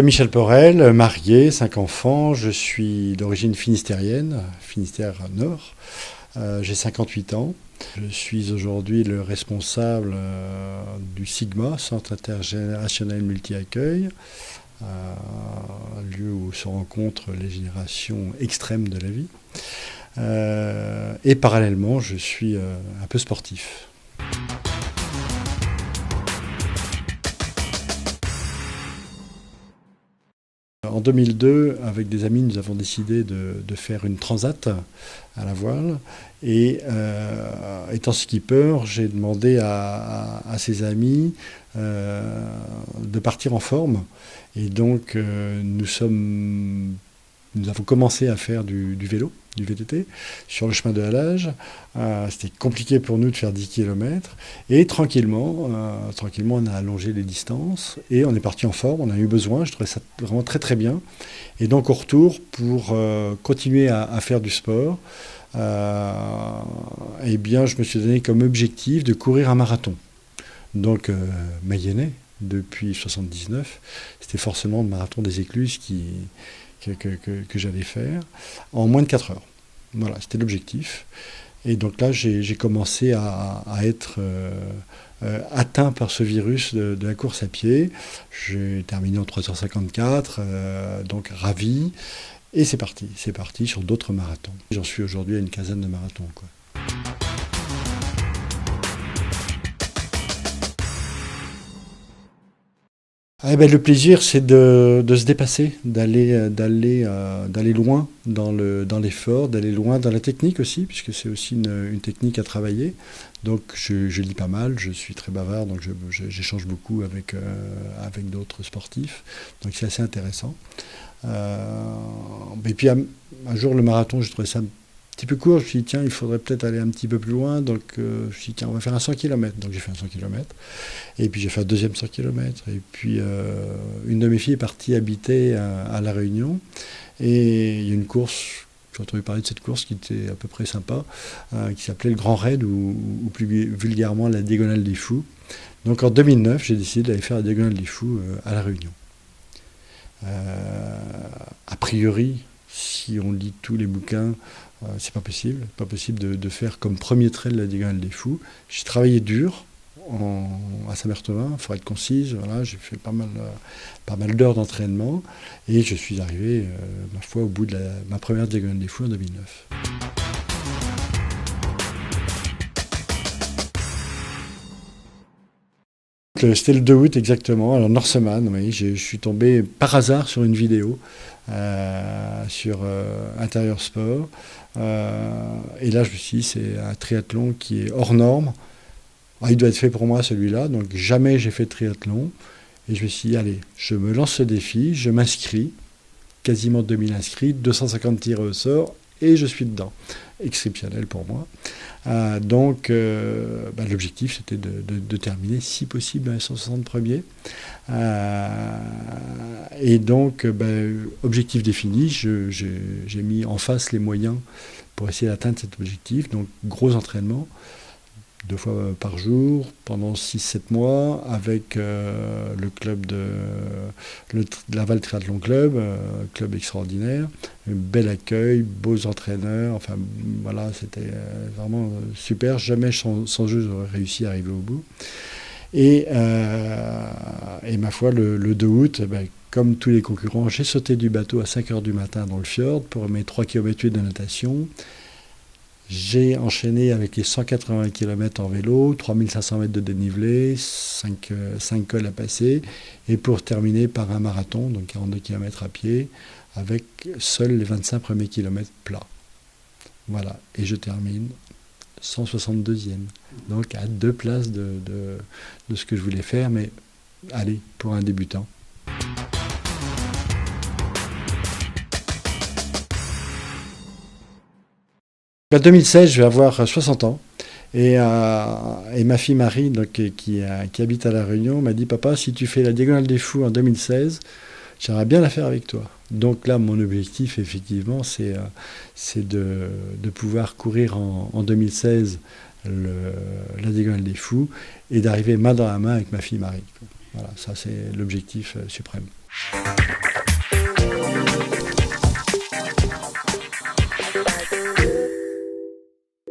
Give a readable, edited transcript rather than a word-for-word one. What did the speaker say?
Michel Porel, marié, 5 enfants. Je suis d'origine finistérienne, Finistère Nord. J'ai 58 ans. Je suis aujourd'hui le responsable du Sigma, Centre intergénérationnel multi-accueil, un lieu où se rencontrent les générations extrêmes de la vie. Et parallèlement, je suis un peu sportif. En 2002, avec des amis, nous avons décidé de faire une transat à la voile. Et étant skipper, j'ai demandé à ses amis de partir en forme. Et donc, nous avons commencé à faire du vélo, du VTT, sur le chemin de halage. C'était compliqué pour nous de faire 10 km. Et tranquillement, on a allongé les distances et on est parti en forme. On a eu besoin, je trouvais ça vraiment très très bien. Et donc au retour, pour continuer à faire du sport, eh bien, je me suis donné comme objectif de courir un marathon. Donc mayennais, depuis 79, c'était forcément le marathon des Écluses que j'allais faire en moins de 4 heures. Voilà, c'était l'objectif. Et donc là, j'ai commencé à être atteint par ce virus de la course à pied. J'ai terminé en 3h54, donc ravi. Et c'est parti sur d'autres marathons. J'en suis aujourd'hui à une quinzaine de marathons, quoi. Ah, ben, le plaisir, c'est de se dépasser, d'aller loin dans l'effort, d'aller loin dans la technique aussi, puisque c'est aussi une technique à travailler. Donc je lis pas mal, je suis très bavard, donc j'échange beaucoup avec d'autres sportifs. Donc c'est assez intéressant. Et puis un jour, le marathon, j'ai trouvé ça un petit peu court. Je me suis dit, tiens, il faudrait peut-être aller un petit peu plus loin. Donc je me suis dit, tiens, on va faire un 100 km. Donc j'ai fait un 100 km. Et puis j'ai fait un deuxième 100 km. Et puis une de mes filles est partie habiter à La Réunion. Et il y a une course, j'ai entendu parler de cette course qui était à peu près sympa, qui s'appelait le Grand Raid, ou plus vulgairement la Diagonale des Fous. Donc en 2009, j'ai décidé d'aller faire la Diagonale des Fous à La Réunion. A priori, si on lit tous les bouquins, c'est pas possible de faire comme premier trail la Diagonale des Fous. J'ai travaillé dur à Saint-Berthevin, il faut être concise, voilà, j'ai fait pas mal d'heures d'entraînement et je suis arrivé, ma foi, au bout de ma première Diagonale des Fous en 2009. C'était le 2 août exactement, alors Norseman, oui, je suis tombé par hasard sur une vidéo sur Intérieur Sport. Et là, je me suis dit, c'est un triathlon qui est hors norme. Ah, il doit être fait pour moi celui-là, donc jamais j'ai fait de triathlon. Et je me suis dit, allez, je me lance ce défi, je m'inscris, quasiment 2000 inscrits, 250 tirés au sort, et je suis dedans. Exceptionnel pour moi. Donc, l'objectif, c'était de terminer, si possible, les 160 premiers. Et donc, objectif défini, j'ai mis en face les moyens pour essayer d'atteindre cet objectif. Donc, gros entraînement, 2 fois par jour, pendant 6-7 mois, avec le club le Laval Triathlon Club, club extraordinaire, un bel accueil, beaux entraîneurs, enfin voilà, c'était vraiment super. Jamais sans eux, j'aurais réussi à arriver au bout. Et ma foi, le 2 août, comme tous les concurrents, j'ai sauté du bateau à 5h du matin dans le fjord pour mes 3 km 8 de natation. J'ai enchaîné avec les 180 km en vélo, 3500 mètres de dénivelé, 5 cols à passer, et pour terminer par un marathon, donc 42 km à pied, avec seuls les 25 premiers kilomètres plats. Voilà, et je termine 162e, donc à 2 places de ce que je voulais faire, mais allez, pour un débutant. En 2016, je vais avoir 60 ans. Et ma fille Marie, donc, qui habite à La Réunion, m'a dit, papa, si tu fais la Diagonale des Fous en 2016, j'aimerais bien la faire avec toi. Donc là, mon objectif, effectivement, c'est de pouvoir courir en 2016 la Diagonale des Fous et d'arriver main dans la main avec ma fille Marie. Voilà, ça c'est l'objectif suprême.